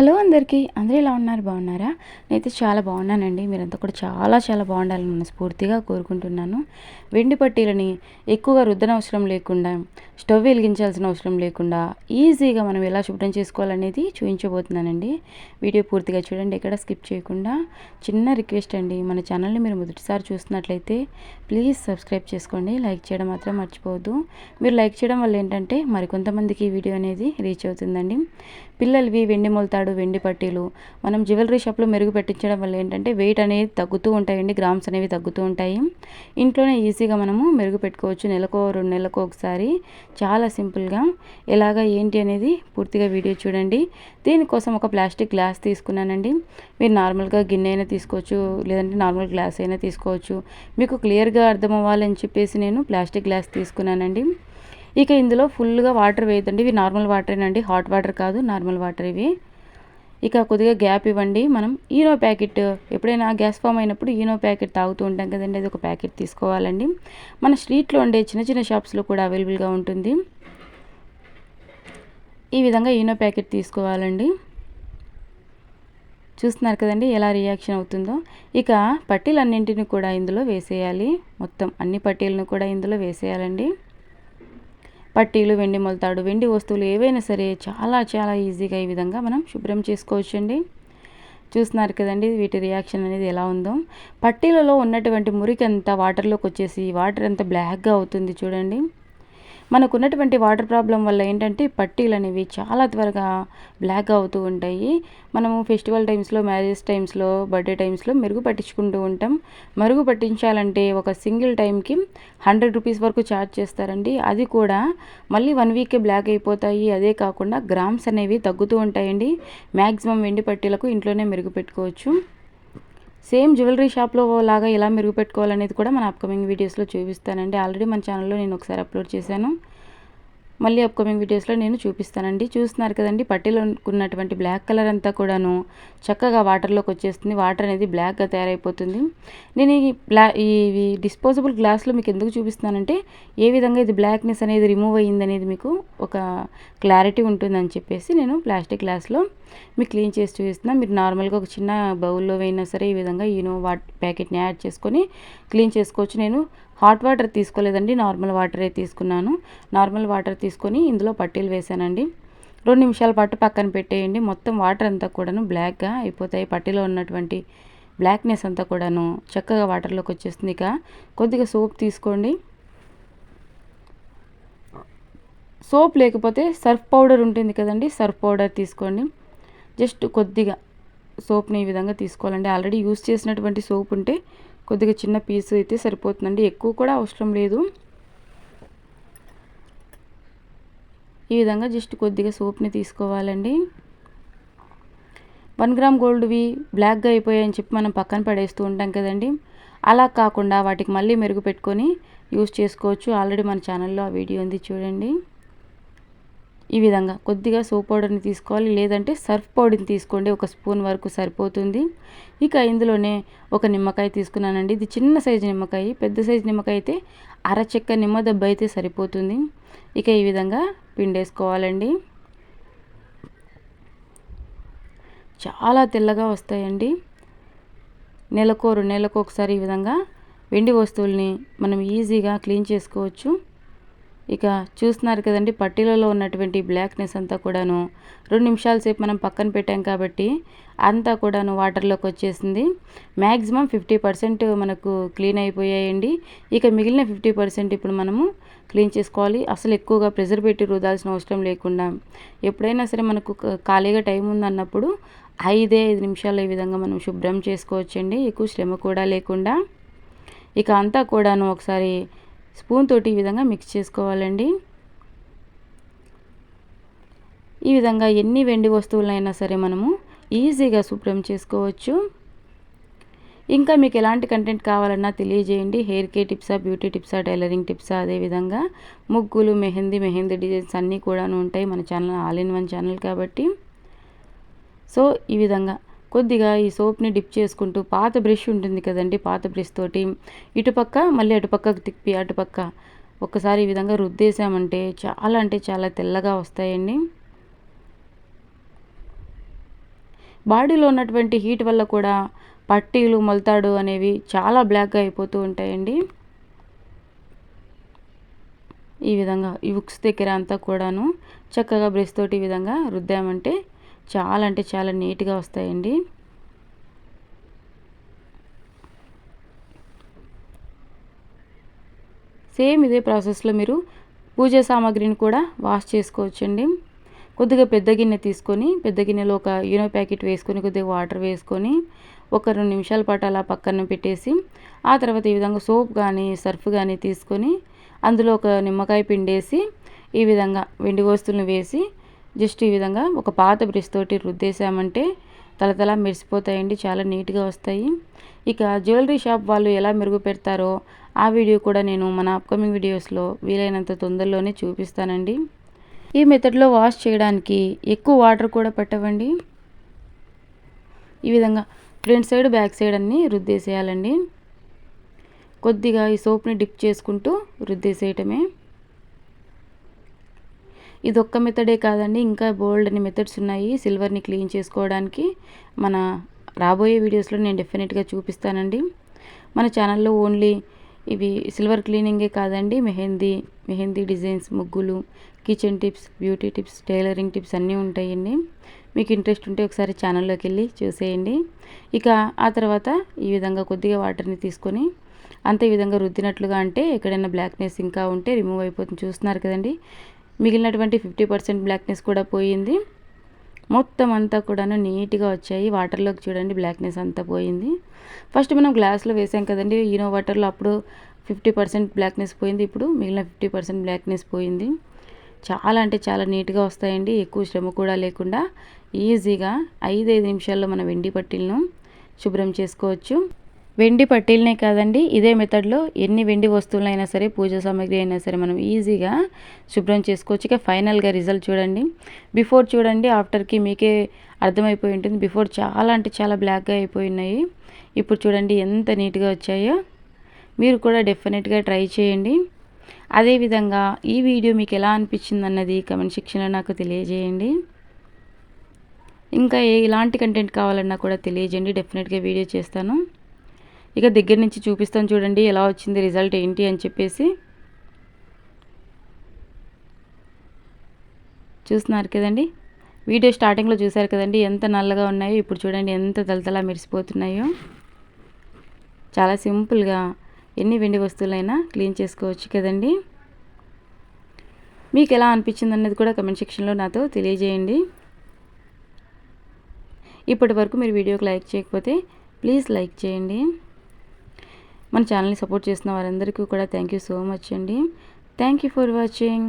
Hello అందరికీ. అందరూ ఎలా ఉన్నారు? బాగున్నారా? నేనైతే చాలా బాగున్నానండి. మీరంతా కూడా చాలా బాగుండాలని మనస్ఫూర్తిగా కోరుకుంటున్నాను. వెండి పట్టీలని ఎక్కువగా రుద్దనవసరం లేకుండా, స్టవ్ వెలిగించాల్సిన అవసరం లేకుండా ఈజీగా మనం ఎలా శుభ్రం చేసుకోవాలనేది చూపించబోతున్నానండి. వీడియో పూర్తిగా చూడండి, ఎక్కడ స్కిప్ చేయకుండా. చిన్న రిక్వెస్ట్ అండి, మన ఛానల్ని మీరు మొదటిసారి చూస్తున్నట్లయితే ప్లీజ్ సబ్స్క్రైబ్ చేసుకోండి. లైక్ చేయడం మాత్రం మర్చిపోవద్దు. మీరు లైక్ చేయడం వల్ల ఏంటంటే మరికొంతమందికి ఈ వీడియో అనేది రీచ్ అవుతుందండి. పిల్లలవి వెండి మొలతాడు, వెండి పట్టీలు మనం జ్యువెలరీ షాప్లో మెరుగు పెట్టించడం వల్ల ఏంటంటే వెయిట్ అనేది తగ్గుతూ ఉంటాయండి, గ్రామ్స్ అనేవి తగ్గుతూ ఉంటాయి. ఇంట్లోనే ఈజీగా మనము మెరుగు పెట్టుకోవచ్చు. నెలకో 2 నెలలకు ఒకసారి చాలా సింపుల్గా. ఎలాగా ఏంటి అనేది పూర్తిగా వీడియో చూడండి. దీనికోసం ఒక ప్లాస్టిక్ గ్లాస్ తీసుకున్నానండి. మీరు నార్మల్గా గిన్నె అయినా తీసుకోవచ్చు, లేదంటే నార్మల్ గ్లాస్ అయినా తీసుకోవచ్చు. మీకు క్లియర్గా అర్థం అవ్వాలని చెప్పేసి నేను ప్లాస్టిక్ గ్లాస్ తీసుకున్నానండి. ఇక ఇందులో ఫుల్గా వాటర్ వేయద్దండి. ఇవి నార్మల్ వాటరేనండి, హాట్ వాటర్ కాదు, నార్మల్ వాటర్ ఇవి. ఇక కొద్దిగా గ్యాప్ ఇవ్వండి. మనం ఈనో ప్యాకెట్, ఎప్పుడైనా గ్యాస్ ఫామ్ అయినప్పుడు ఈనో ప్యాకెట్ తాగుతూ ఉంటాం కదండి, అది ఒక ప్యాకెట్ తీసుకోవాలండి. మన స్ట్రీట్లో ఉండే చిన్న షాప్స్లో కూడా అవైలబుల్గా ఉంటుంది. ఈ విధంగా ఈనో ప్యాకెట్ తీసుకోవాలండి. చూస్తున్నారు కదండి ఎలా రియాక్షన్ అవుతుందో. ఇక పట్టీలన్నింటినీ కూడా ఇందులో వేసేయాలి. మొత్తం అన్ని పట్టీలను కూడా ఇందులో వేసేయాలండి. పట్టీలు, వెండి మొలతాడు, వెండి వస్తువులు ఏవైనా సరే చాలా ఈజీగా ఈ విధంగా మనం శుభ్రం చేసుకోవచ్చండి. చూస్తున్నారు కదండి వీటి రియాక్షన్ అనేది ఎలా ఉందో. పట్టీలలో ఉన్నటువంటి మురికి అంతా వాటర్లోకి వచ్చేసి వాటర్ అంతా బ్లాక్గా అవుతుంది చూడండి. మనకున్నటువంటి వాటర్ ప్రాబ్లం వల్ల ఏంటంటే పట్టీలు అనేవి చాలా త్వరగా బ్లాక్గా అవుతూ ఉంటాయి. మనము ఫెస్టివల్ టైమ్స్లో, మ్యారేజ్ టైమ్స్లో, బర్త్డే టైమ్స్లో మెరుగు పట్టించుకుంటూ ఉంటాం. మరుగు పట్టించాలంటే ఒక సింగిల్ టైంకి 100 రూపీస్ వరకు ఛార్జ్ చేస్తారండి. అది కూడా మళ్ళీ 1 వీకే బ్లాక్ అయిపోతాయి. అదే కాకుండా గ్రామ్స్ అనేవి తగ్గుతూ ఉంటాయండి. మ్యాక్సిమం వెండి పట్టీలకు ఇంట్లోనే మెరుగు పెట్టుకోవచ్చు. సేమ్ జ్యువెలరీ షాప్లో లాగా ఎలా మెరుగు పెట్టుకోవాలనేది కూడా మన అప్కమింగ్ వీడియోస్లో చూపిస్తానండి. ఆల్రెడీ మన ఛానల్లో నేను ఒకసారి అప్లోడ్ చేశాను. మళ్ళీ అప్కమింగ్ వీడియోస్లో నేను చూపిస్తానండి. చూస్తున్నారు కదండి పట్టీలో ఉన్నటువంటి బ్లాక్ కలర్ అంతా కూడాను చక్కగా వాటర్లోకి వచ్చేస్తుంది. వాటర్ అనేది బ్లాక్గా తయారైపోతుంది. నేను ఈ డిస్పోజబుల్ గ్లాస్లో మీకు ఎందుకు చూపిస్తున్నానంటే ఏ విధంగా ఇది బ్లాక్నెస్ అనేది రిమూవ్ అయ్యిందనేది మీకు ఒక క్లారిటీ ఉంటుందని చెప్పేసి నేను ప్లాస్టిక్ గ్లాస్లో మీకు క్లీన్ చేసి చూపిస్తున్నాను. మీరు నార్మల్గా ఒక చిన్న బౌల్లో అయినా సరే ఈ విధంగా ఈనో ప్యాకెట్ని యాడ్ చేసుకొని క్లీన్ చేసుకోవచ్చు. నేను హాట్ వాటర్ తీసుకోలేదండి, నార్మల్ వాటరే తీసుకున్నాను. నార్మల్ వాటర్ తీసుకొని ఇందులో పట్టీలు వేసానండి. 2 నిమిషాల పాటు పక్కన పెట్టేయండి. మొత్తం వాటర్ అంతా కూడాను బ్లాక్గా అయిపోతాయి. పట్టీలో ఉన్నటువంటి బ్లాక్నెస్ అంతా కూడాను చక్కగా వాటర్లోకి వచ్చేస్తుంది. ఇక కొద్దిగా సోప్ తీసుకోండి. సోప్ లేకపోతే సర్ఫ్ పౌడర్ ఉంటుంది కదండి, సర్ఫ్ పౌడర్ తీసుకోండి. జస్ట్ కొద్దిగా సోప్ని ఈ విధంగా తీసుకోవాలండి. ఆల్రెడీ యూస్ చేసినటువంటి సోప్ ఉంటే కొద్దిగా చిన్న పీస్ అయితే సరిపోతుందండి, ఎక్కువ కూడా అవసరం లేదు. ఈ విధంగా జస్ట్ కొద్దిగా సోప్ని తీసుకోవాలండి. 1 గ్రామ్ గోల్డ్వి బ్లాక్గా అయిపోయాయని చెప్పి మనం పక్కన పడేస్తూ ఉంటాం కదండి, అలా కాకుండా వాటికి మళ్ళీ మెరుగు పెట్టుకొని యూస్ చేసుకోవచ్చు. ఆల్రెడీ మన ఛానల్లో ఆ వీడియో ఉంది చూడండి. ఈ విధంగా కొద్దిగా సోప్ పౌడర్ని తీసుకోవాలి, లేదంటే సర్ఫ్ పౌడర్ని తీసుకోండి. 1 స్పూన్ వరకు సరిపోతుంది. ఇక ఇందులోనే ఒక నిమ్మకాయ తీసుకున్నానండి. ఇది చిన్న సైజు నిమ్మకాయ. పెద్ద సైజు నిమ్మకాయ అయితే అరచెక్క నిమ్మ దెబ్బ అయితే సరిపోతుంది. ఇక ఈ విధంగా పిండేసుకోవాలండి. చాలా తెల్లగా వస్తాయండి. నెలకో 2 నెలలకు ఒకసారి ఈ విధంగా వెండి వస్తువుల్ని మనం ఈజీగా క్లీన్ చేసుకోవచ్చు. ఇక చూస్తున్నారు కదండి పట్టీలలో ఉన్నటువంటి బ్లాక్నెస్ అంతా కూడాను 2 నిమిషాల సేపు మనం పక్కన పెట్టాం కాబట్టి అంతా కూడాను వాటర్లోకి వచ్చేసింది. మ్యాక్సిమం 50% మనకు క్లీన్ అయిపోయాయండి. ఇక మిగిలిన 50% ఇప్పుడు మనము క్లీన్ చేసుకోవాలి. అసలు ఎక్కువగా ప్రెజర్ పెట్టి రుద్దాల్సిన అవసరం లేకుండా ఎప్పుడైనా సరే మనకు ఖాళీగా టైం ఉందన్నప్పుడు 5 నిమిషాలు ఈ విధంగా మనం శుభ్రం చేసుకోవచ్చండి, ఎక్కువ శ్రమ కూడా లేకుండా. ఇక అంతా కూడాను ఒకసారి స్పూన్ తోటి ఈ విధంగా మిక్స్ చేసుకోవాలండి. ఈ విధంగా ఎన్ని వెండి వస్తువులైనా సరే మనము ఈజీగా శుభ్రం చేసుకోవచ్చు. ఇంకా మీకు ఎలాంటి కంటెంట్ కావాలన్నా తెలియజేయండి. హెయిర్ కేర్ టిప్సా, బ్యూటీ టిప్సా, టైలరింగ్ టిప్సా, అదేవిధంగా ముగ్గులు, మెహందీ డిజైన్స్ అన్నీ కూడాను ఉంటాయి మన channel. All in one channel కాబట్టి. సో ఈ విధంగా కొద్దిగా ఈ సోప్ని డిప్ చేసుకుంటూ పాత బ్రష్ ఉంటుంది కదండి, పాత బ్రష్ తోటి ఇటుపక్క మళ్ళీ అటుపక్కకు తిప్పి అటుపక్క ఒక్కసారి ఈ విధంగా రుద్దేశామంటే చాలా అంటే చాలా తెల్లగా వస్తాయండి. బాడీలో ఉన్నటువంటి హీట్ వల్ల కూడా పట్టీలు మొలతాడు అనేవి చాలా బ్లాక్గా అయిపోతూ ఉంటాయండి. ఈ విధంగా ఈ హుక్స్ దగ్గర అంతా కూడాను చక్కగా బ్రష్ తోటి ఈ విధంగా రుద్దామంటే చాలా అంటే చాలా నీట్గా వస్తాయండి. సేమ్ ఇదే ప్రాసెస్లో మీరు పూజ సామాగ్రిని కూడా వాష్ చేసుకోవచ్చండి. కొద్దిగా పెద్ద గిన్నె తీసుకొని పెద్ద గిన్నెలో ఒక ఈనో ప్యాకెట్ వేసుకొని కొద్దిగా వాటర్ వేసుకొని ఒక 2 నిమిషాల పాటు అలా పక్కన పెట్టేసి ఆ తర్వాత ఈ విధంగా సోప్ కానీ సర్ఫ్ కానీ తీసుకొని అందులో ఒక నిమ్మకాయ పిండేసి ఈ విధంగా వెండి వస్తువులను వేసి జస్ట్ ఈ విధంగా ఒక పాత బ్రష్ తోటి రుద్దేశామంటే తలతలా మెరిసిపోతాయండి, చాలా నీట్గా వస్తాయి. ఇక జ్యువెలరీ షాప్ వాళ్ళు ఎలా మెరుగు పెడతారో ఆ వీడియో కూడా నేను మన అప్కమింగ్ వీడియోస్లో వీలైనంత తొందరలోనే చూపిస్తానండి. ఈ మెథడ్లో వాష్ చేయడానికి ఎక్కువ వాటర్ కూడా పట్టవండి. ఈ విధంగా ఫ్రంట్ సైడ్ బ్యాక్ సైడ్ అన్నీ రుద్దేసేయాలండి. కొద్దిగా ఈ సోప్ని డిప్ చేసుకుంటూ రుద్దేసేయటమే. ఇదొక్క మెథడే కాదండి, ఇంకా బోల్డ్ అని మెథడ్స్ ఉన్నాయి సిల్వర్ని క్లీన్ చేసుకోవడానికి. మన రాబోయే వీడియోస్లో నేను డెఫినెట్గా చూపిస్తానండి. మన ఛానల్లో ఓన్లీ ఇవి సిల్వర్ క్లీనింగే కాదండి, మెహందీ డిజైన్స్, ముగ్గులు, kitchen tips, beauty tips, tailoring tips అన్నీ ఉంటాయండి. మీకు ఇంట్రెస్ట్ ఉంటే ఒకసారి ఛానల్లోకి వెళ్ళి చూసేయండి. ఇక ఆ తర్వాత ఈ విధంగా కొద్దిగా వాటర్ని తీసుకొని అంతే ఈ విధంగా రుద్దినట్లుగా అంటే ఎక్కడైనా బ్లాక్నెస్ ఇంకా ఉంటే రిమూవ్ అయిపోతుంది. చూస్తున్నారు కదండి, మిగిలినటువంటి 50% బ్లాక్నెస్ కూడా పోయింది. మొత్తం అంతా కూడాను నీట్గా వచ్చాయి. వాటర్లోకి చూడండి బ్లాక్నెస్ అంతా పోయింది. ఫస్ట్ మనం గ్లాస్లో వేసాం కదండి ఈనో వాటర్లో, అప్పుడు 50% బ్లాక్నెస్ పోయింది. ఇప్పుడు మిగిలిన 50% బ్లాక్నెస్ పోయింది. చాలా అంటే చాలా నీట్గా వస్తాయండి. ఎక్కువ శ్రమ కూడా లేకుండా ఈజీగా 5 నిమిషాల్లో మన వెండి పట్టీలను శుభ్రం చేసుకోవచ్చు. వెండి పట్టీలనే కాదండి, ఇదే మెథడ్లో ఎన్ని వెండి వస్తువులైనా సరే, పూజ సామాగ్రి అయినా సరే మనం ఈజీగా శుభ్రం చేసుకోవచ్చు. ఇక ఫైనల్గా రిజల్ట్ చూడండి, బిఫోర్ చూడండి, ఆఫ్టర్కి మీకే అర్థమైపోయి ఉంటుంది. బిఫోర్ చాలా అంటే చాలా బ్లాక్గా అయిపోయి ఉన్నాయి, ఇప్పుడు చూడండి ఎంత నీట్గా వచ్చాయో. మీరు కూడా డెఫినెట్గా ట్రై చేయండి. అదేవిధంగా ఈ వీడియో మీకు ఎలా అనిపించింది అన్నది కమెంట్ సెక్షన్లో నాకు తెలియజేయండి. ఇంకా ఇలాంటి కంటెంట్ కావాలన్నా కూడా తెలియజేయండి, డెఫినెట్గా వీడియో చేస్తాను. ఇక దగ్గర నుంచి చూపిస్తాను చూడండి ఎలా వచ్చింది రిజల్ట్ ఏంటి అని చెప్పేసి. చూస్తున్నారు కదండి, వీడియో స్టార్టింగ్లో చూసారు కదండి ఎంత నల్లగా ఉన్నాయో, ఇప్పుడు చూడండి ఎంత తలతలా మెరిసిపోతున్నాయో. చాలా సింపుల్గా ఎన్ని వెండి వస్తువులైనా క్లీన్ చేసుకోవచ్చు కదండి. మీకు ఎలా అనిపించింది అన్నది కూడా కమెంట్ సెక్షన్లో నాతో తెలియజేయండి. ఇప్పటి వరకు మీరు వీడియోకి లైక్ చేయకపోతే ప్లీజ్ లైక్ చేయండి. మన ఛానల్ని సపోర్ట్ చేస్తున్న వారందరికీ కూడా థ్యాంక్ యూ సో మచ్ అండి. Thank you for watching.